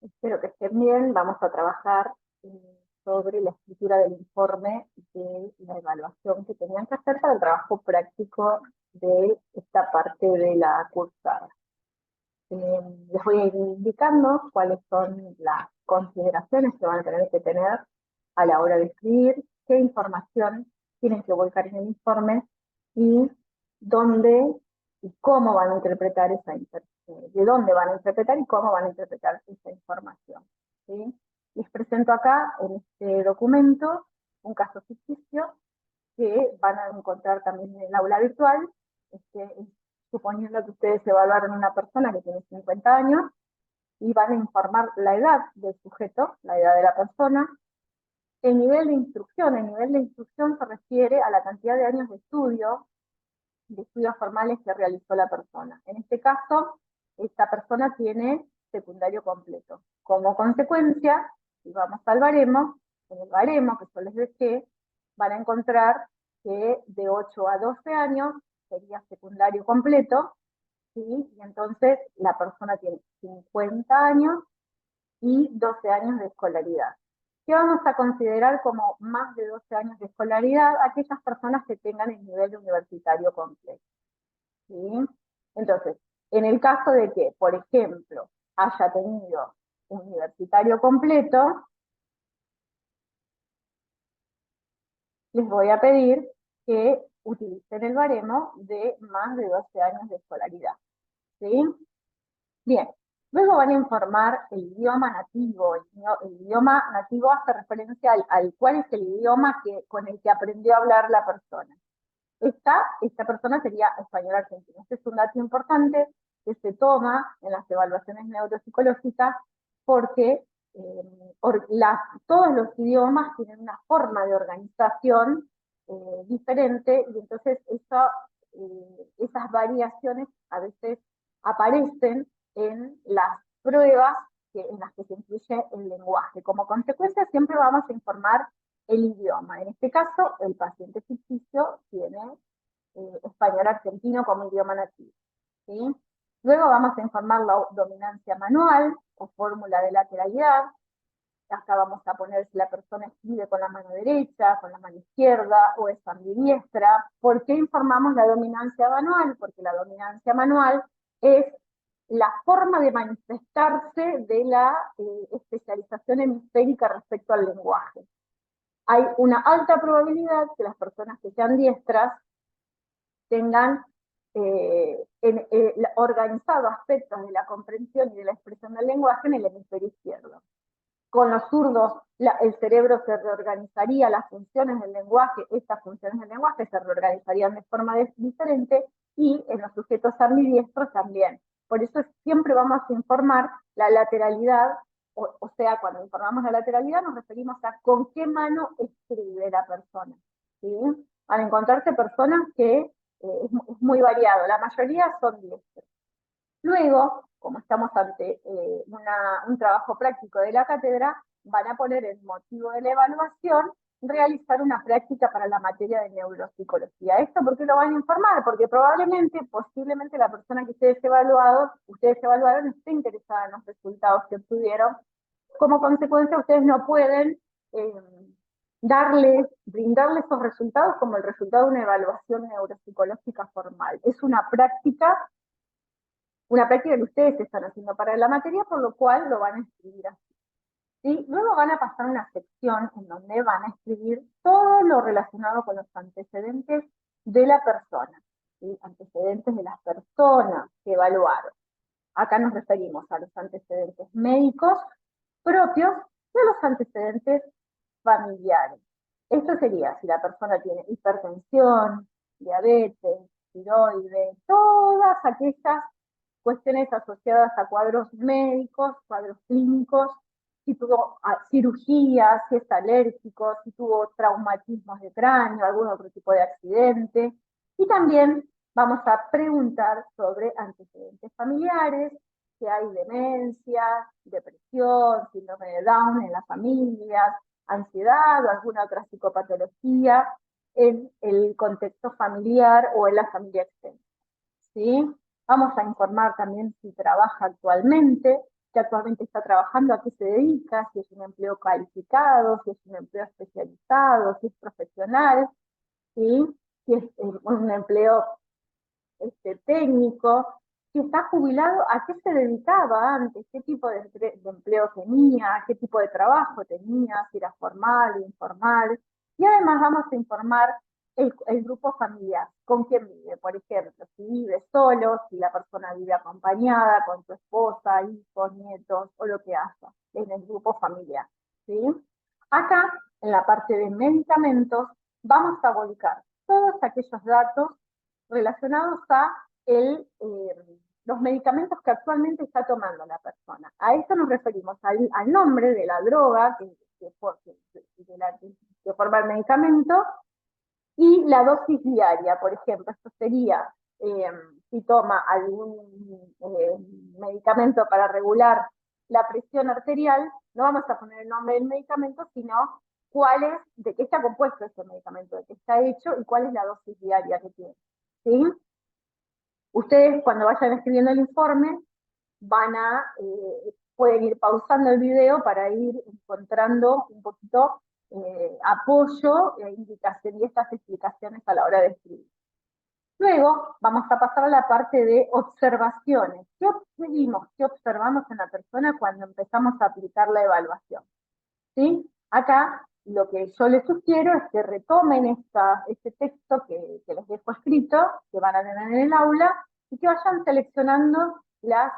Espero que estén bien. Vamos a trabajar sobre la escritura del informe de la evaluación que tenían que hacer para el trabajo práctico de esta parte de la cursada. Les voy a ir indicando cuáles son las consideraciones que van a tener que tener a la hora de escribir, qué información tienen que volcar en el informe y dónde y cómo van a interpretar de dónde van a interpretar y cómo van a interpretar esa información. ¿Sí? Les presento acá en este documento un caso ficticio que van a encontrar también en el aula virtual, suponiendo que ustedes evaluaron a una persona que tiene 50 años y van a informar la edad del sujeto, la edad de la persona. El nivel de instrucción se refiere a la cantidad de años de estudios formales que realizó la persona. En este caso, esta persona tiene secundario completo. Como consecuencia, si vamos al baremo, en el baremo que yo les dejé, van a encontrar que de 8 a 12 años sería secundario completo, ¿sí? Y entonces la persona tiene 50 años y 12 años de escolaridad. ¿Qué vamos a considerar como más de 12 años de escolaridad? Aquellas personas que tengan el nivel universitario completo. ¿Sí? Entonces, en el caso de que, por ejemplo, haya tenido universitario completo, les voy a pedir que utilicen el baremo de más de 12 años de escolaridad. ¿Sí? Bien, luego van a informar el idioma nativo. El idioma nativo hace referencia al cuál es el idioma con el que aprendió a hablar la persona. Esta persona sería español argentino. Este es un dato importante que se toma en las evaluaciones neuropsicológicas porque todos los idiomas tienen una forma de organización diferente y entonces esas variaciones a veces aparecen en las pruebas en las que se incluye el lenguaje. Como consecuencia siempre vamos a informar el idioma. En este caso, el paciente ficticio tiene español argentino como idioma nativo. ¿Sí? Luego vamos a informar la dominancia manual o fórmula de lateralidad. Acá vamos a poner si la persona escribe con la mano derecha, con la mano izquierda o es ambidiestra. ¿Por qué informamos la dominancia manual? Porque la dominancia manual es la forma de manifestarse de la especialización hemisférica respecto al lenguaje. Hay una alta probabilidad que las personas que sean diestras tengan organizado aspectos de la comprensión y de la expresión del lenguaje en el hemisferio izquierdo. Con los zurdos, el cerebro se reorganizaría, las funciones del lenguaje, estas funciones del lenguaje se reorganizarían de forma diferente y en los sujetos ambidiestros también. Por eso siempre vamos a informar la lateralidad, o sea, cuando informamos la lateralidad nos referimos a con qué mano escribe la persona. ¿Sí? Al encontrarse personas que es muy variado, la mayoría son diestros. Luego, como estamos ante un trabajo práctico de la cátedra, van a poner el motivo de la evaluación realizar una práctica para la materia de neuropsicología. ¿Esto por qué lo van a informar? Porque probablemente, posiblemente la persona que ustedes evaluaron esté interesada en los resultados que obtuvieron. Como consecuencia, ustedes no pueden brindarle esos resultados como el resultado de una evaluación neuropsicológica formal. Es una práctica que ustedes están haciendo para la materia, por lo cual lo van a escribir así. ¿Sí? Luego van a pasar a una sección en donde van a escribir todo lo relacionado con los antecedentes de la persona, ¿sí? Antecedentes de las personas que evaluaron. Acá nos referimos a los antecedentes médicos propios y a los antecedentes familiares. Esto sería si la persona tiene hipertensión, diabetes, tiroides, todas aquellas cuestiones asociadas a cuadros médicos, cuadros clínicos, si tuvo cirugías, si es alérgico, si tuvo traumatismos de cráneo, algún otro tipo de accidente. Y también vamos a preguntar sobre antecedentes familiares, si hay demencia, depresión, síndrome de Down en las familias, ansiedad o alguna otra psicopatología en el contexto familiar o en la familia extensa. ¿Sí? Vamos a informar también si trabaja actualmente, que actualmente está trabajando, a qué se dedica, si es un empleo calificado, si es un empleo especializado, si es profesional, ¿sí? Si es un empleo técnico, si está jubilado, a qué se dedicaba antes, qué tipo de empleo tenía, qué tipo de trabajo tenía, si era formal, informal. Y además vamos a informar el grupo familiar, con quién vive, por ejemplo, si vive solo, si la persona vive acompañada, con su esposa, hijos, nietos, o lo que haga, en el grupo familiar. ¿Sí? Acá, en la parte de medicamentos, vamos a volcar todos aquellos datos relacionados a los medicamentos que actualmente está tomando la persona. A esto nos referimos al nombre de la droga que forma el medicamento y la dosis diaria, por ejemplo. Esto sería eh, si toma algún medicamento para regular la presión arterial, no vamos a poner el nombre del medicamento, sino de qué está compuesto ese medicamento, de qué está hecho y cuál es la dosis diaria que tiene. ¿Sí? Ustedes cuando vayan escribiendo el informe pueden ir pausando el video para ir encontrando un poquito apoyo e indicación y estas explicaciones a la hora de escribir. Luego vamos a pasar a la parte de observaciones. ¿Qué observamos? ¿Qué observamos en la persona cuando empezamos a aplicar la evaluación? ¿Sí? Acá lo que yo les sugiero es que retomen este texto que les dejo escrito, que van a tener en el aula, y que vayan seleccionando las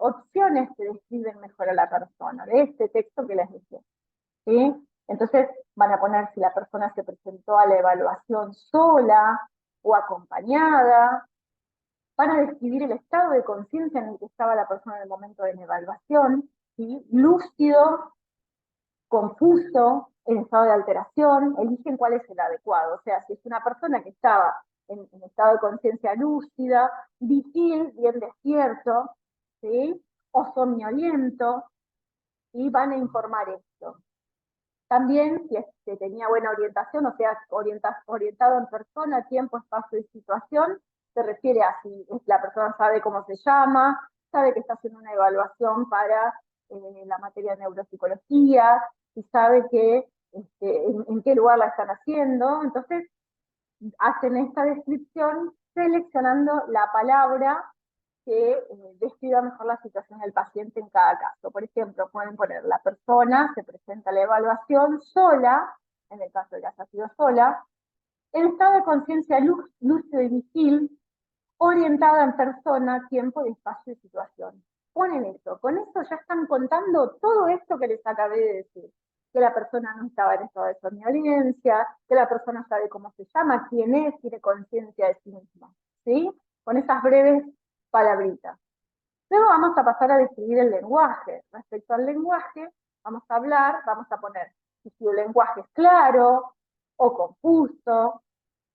opciones que describen mejor a la persona, de este texto que les dejé. ¿Sí? Entonces van a poner si la persona se presentó a la evaluación sola o acompañada, van a describir el estado de conciencia en el que estaba la persona en el momento de la evaluación, ¿sí? Lúcido, confuso, en estado de alteración, eligen cuál es el adecuado. O sea, si es una persona que estaba en estado de conciencia lúcida, vigil, bien despierto, ¿sí? O somnoliento, y van a informar esto. También, si tenía buena orientación, o sea, orientado en persona, tiempo, espacio y situación, se refiere a si la persona sabe cómo se llama, sabe que está haciendo una evaluación para la materia de neuropsicología, si sabe en qué lugar la están haciendo. Entonces, hacen esta descripción seleccionando la palabra que describa mejor la situación del paciente en cada caso. Por ejemplo, pueden poner la persona, se presenta a la evaluación sola, en el caso de que haya sido sola, en estado de conciencia lúcido y vigil, orientada en persona, tiempo, espacio y situación. Ponen eso, con eso ya están contando todo esto que les acabé de decir, que la persona no estaba en estado de somnolencia, que la persona sabe cómo se llama, quién es, tiene conciencia de sí misma, ¿sí? Con esas breves palabritas. Luego vamos a pasar a describir el lenguaje. Respecto al lenguaje, vamos a poner si su lenguaje es claro o confuso,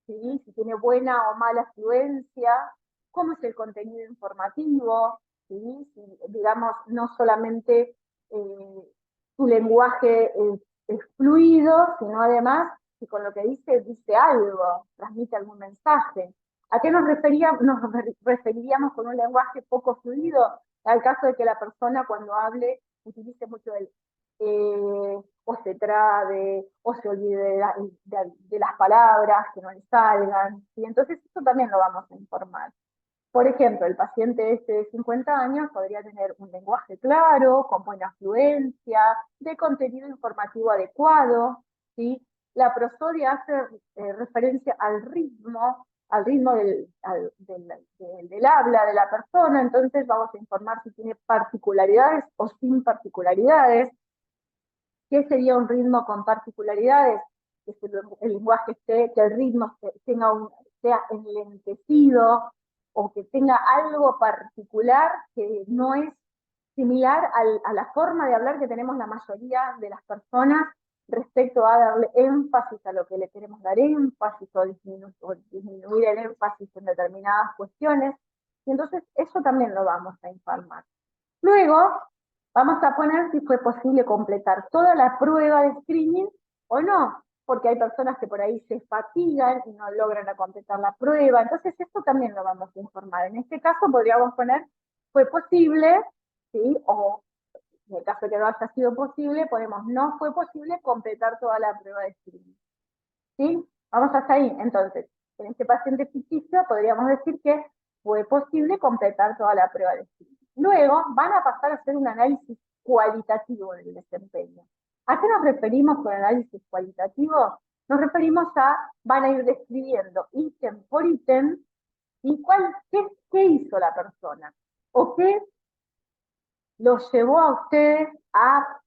¿sí? Si tiene buena o mala fluencia, cómo es el contenido informativo, ¿sí? Si, digamos, no solamente su lenguaje es fluido, sino además si con lo que dice algo, transmite algún mensaje. ¿A qué nos referiríamos con un lenguaje poco fluido? Al caso de que la persona cuando hable utilice mucho el o se trabe, o se olvide de las palabras que no le salgan. ¿Sí? Entonces eso también lo vamos a informar. Por ejemplo, el paciente de 50 años podría tener un lenguaje claro, con buena fluencia, de contenido informativo adecuado, ¿sí? La prosodia hace referencia al ritmo del habla de la persona, entonces vamos a informar si tiene particularidades o sin particularidades. ¿Qué sería un ritmo con particularidades? Que el lenguaje que el ritmo sea enlentecido o que tenga algo particular que no es similar a la forma de hablar que tenemos la mayoría de las personas respecto a darle énfasis a lo que le queremos dar énfasis o disminuir el énfasis en determinadas cuestiones. Y entonces eso también lo vamos a informar. Luego, vamos a poner si fue posible completar toda la prueba de screening o no, porque hay personas que por ahí se fatigan y no logran completar la prueba, entonces esto también lo vamos a informar. En este caso podríamos poner, fue posible, ¿sí? O En el caso de que no haya sido posible, ponemos no fue posible completar toda la prueba de screening. ¿Sí? Vamos hasta ahí. Entonces, en este paciente ficticio podríamos decir que fue posible completar toda la prueba de screening. Luego van a pasar a hacer un análisis cualitativo del desempeño. ¿A qué nos referimos con análisis cualitativo? Nos referimos a, van a ir describiendo ítem por ítem, y qué hizo la persona, o qué los llevó a ustedes a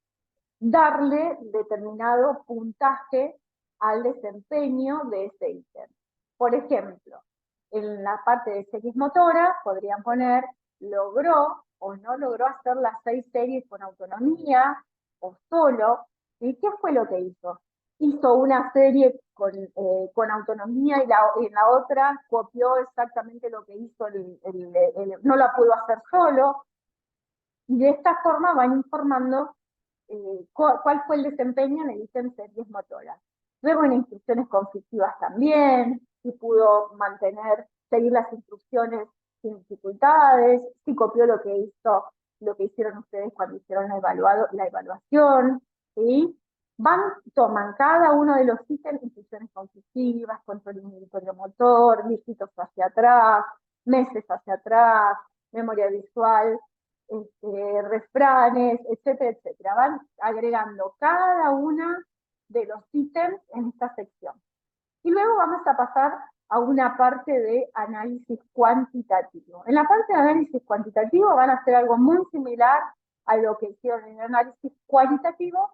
darle determinado puntaje al desempeño de ese ítem. Por ejemplo, en la parte de series motoras podrían poner logró o no logró hacer las 6 series con autonomía o solo. ¿Y qué fue lo que hizo? Hizo una serie con autonomía y en la otra copió exactamente lo que hizo, no la pudo hacer solo. Y de esta forma van informando cuál fue el desempeño en el ítem series motoras. Luego en instrucciones conflictivas también, si pudo seguir las instrucciones sin dificultades, si copió lo que hicieron ustedes cuando hicieron la evaluación, ¿sí? Toman cada uno de los ítems, instrucciones conflictivas, control inhibitorio motor, dígitos hacia atrás, meses hacia atrás, memoria visual, refranes, etcétera, etcétera. Van agregando cada uno de los ítems en esta sección. Y luego vamos a pasar a una parte de análisis cuantitativo. En la parte de análisis cuantitativo van a hacer algo muy similar a lo que hicieron en el análisis cualitativo,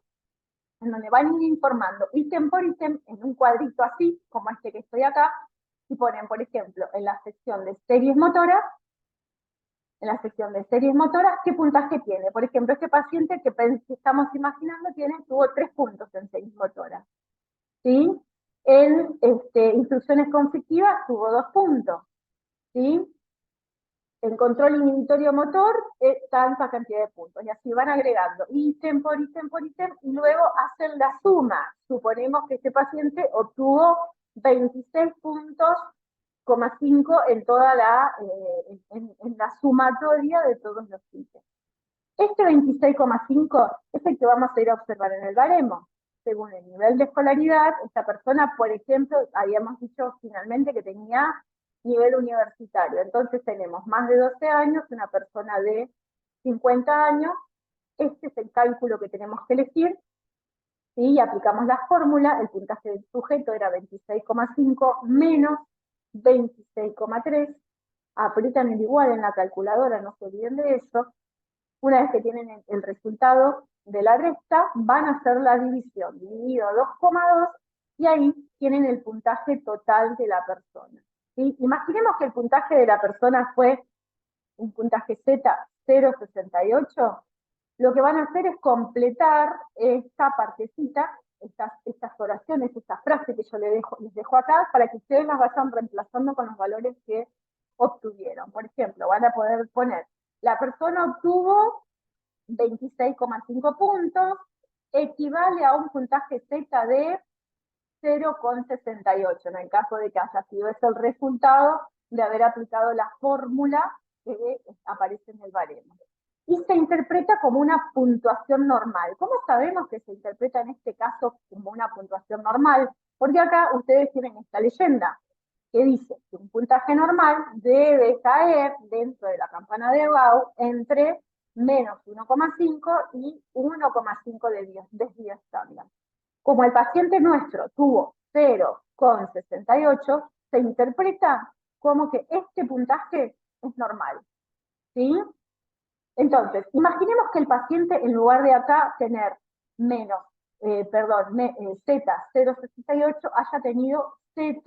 en donde van a ir informando ítem por ítem en un cuadrito así, como este que estoy acá, y ponen, por ejemplo, en la sección de series motoras, ¿qué puntaje tiene? Por ejemplo, este paciente que estamos imaginando tuvo 3 puntos en series motoras. ¿Sí? En instrucciones conflictivas tuvo 2 puntos. ¿Sí? En control inhibitorio motor, tanta cantidad de puntos. Y así van agregando ítem por ítem por ítem, y luego hacen la suma. Suponemos que este paciente obtuvo 26 puntos, 5 en toda en la sumatoria de todos los ítems. Este 26,5 es el que vamos a ir a observar en el baremo. Según el nivel de escolaridad, esta persona, por ejemplo, habíamos dicho finalmente que tenía nivel universitario. Entonces tenemos más de 12 años, una persona de 50 años. Este es el cálculo que tenemos que elegir. ¿Sí? Y aplicamos la fórmula, el puntaje del sujeto era 26,5 menos 26,3. Aprietan el igual en la calculadora, no se olviden de eso. Una vez que tienen el resultado de la resta, van a hacer la división, dividido 2,2, y ahí tienen el puntaje total de la persona. ¿Sí? Imaginemos que el puntaje de la persona fue un puntaje Z 0,68. Lo que van a hacer es completar esta partecita, estas oraciones, estas frases que yo les dejo acá, para que ustedes las vayan reemplazando con los valores que obtuvieron. Por ejemplo, van a poder poner, la persona obtuvo 26,5 puntos, equivale a un puntaje Z de 0,68, en el caso de que haya sido ese el resultado de haber aplicado la fórmula que aparece en el baremo. Y se interpreta como una puntuación normal. ¿Cómo sabemos que se interpreta en este caso como una puntuación normal? Porque acá ustedes tienen esta leyenda que dice que un puntaje normal debe caer dentro de la campana de Gauss entre menos 1,5 y 1,5 de desvío estándar. Como el paciente nuestro tuvo 0,68, se interpreta como que este puntaje es normal. ¿Sí? Entonces, imaginemos que el paciente, en lugar de acá tener Z 0,68, haya tenido Z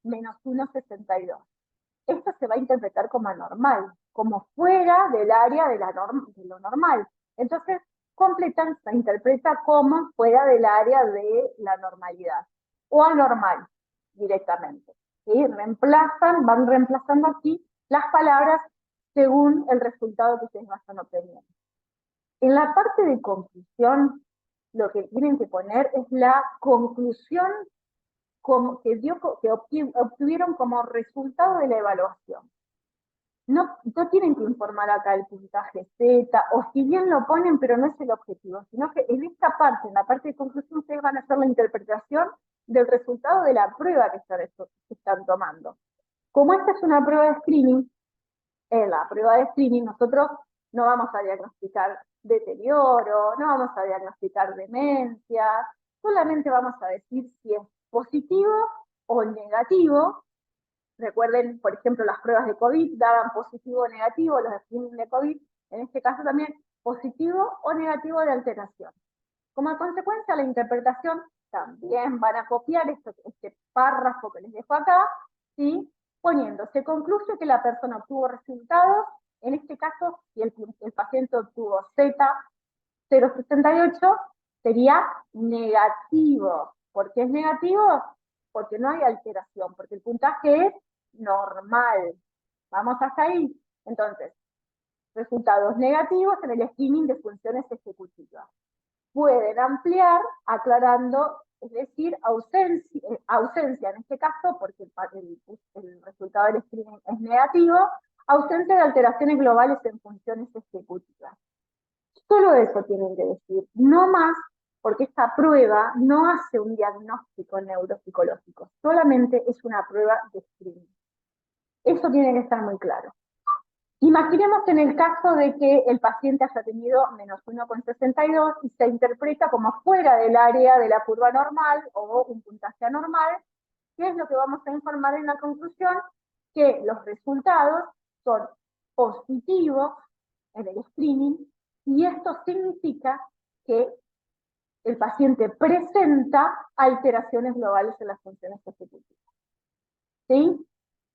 menos 1,62. Esto se va a interpretar como anormal, como fuera del área de lo normal. Entonces, completan, se interpreta como fuera del área de la normalidad, o anormal, directamente. ¿Sí? Van reemplazando aquí las palabras según el resultado que ustedes vayan obteniendo. En la parte de conclusión, lo que tienen que poner es la conclusión que obtuvieron como resultado de la evaluación. no tienen que informar acá el puntaje Z, o si bien lo ponen, pero no es el objetivo, sino que en esta parte, en la parte de conclusión, ustedes van a hacer la interpretación del resultado de la prueba que están tomando. Como esta es una prueba de screening, en la prueba de screening nosotros no vamos a diagnosticar deterioro, no vamos a diagnosticar demencia, solamente vamos a decir si es positivo o negativo. Recuerden, por ejemplo, las pruebas de COVID daban positivo o negativo, los screening de COVID, en este caso también positivo o negativo de alteración. Como consecuencia, la interpretación también van a copiar este párrafo que les dejo acá, ¿sí? Poniendo, se concluye que la persona obtuvo resultados, en este caso, si el paciente obtuvo Z0,68, sería negativo. ¿Por qué es negativo? Porque no hay alteración, porque el puntaje es normal. Vamos hasta ahí. Entonces, resultados negativos en el screening de funciones ejecutivas. Pueden ampliar aclarando, es decir, ausencia en este caso, porque el resultado del screening es negativo, ausencia de alteraciones globales en funciones ejecutivas. Solo eso tienen que decir, no más, porque esta prueba no hace un diagnóstico neuropsicológico, solamente es una prueba de screening. Eso tiene que estar muy claro. Imaginemos en el caso de que el paciente haya tenido menos 1,62 y se interpreta como fuera del área de la curva normal o un puntaje anormal, ¿qué es lo que vamos a informar en la conclusión? Que los resultados son positivos en el screening y esto significa que el paciente presenta alteraciones globales en las funciones ejecutivas. ¿Sí?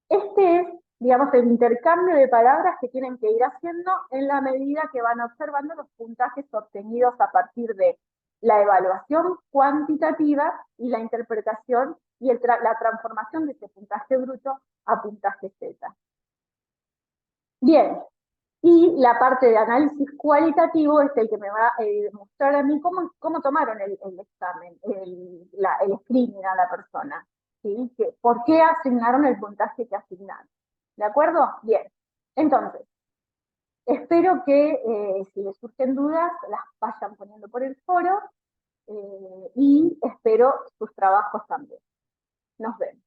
Este es, digamos, el intercambio de palabras que tienen que ir haciendo en la medida que van observando los puntajes obtenidos a partir de la evaluación cuantitativa y la interpretación y la transformación de ese puntaje bruto a puntaje Z. Bien, y la parte de análisis cualitativo es el que me va a demostrar a mí cómo tomaron el examen, el screening a la persona. ¿Sí? ¿Por qué asignaron el puntaje que asignaron? ¿De acuerdo? Bien. Entonces, espero que si les surgen dudas, las vayan poniendo por el foro y espero sus trabajos también. Nos vemos.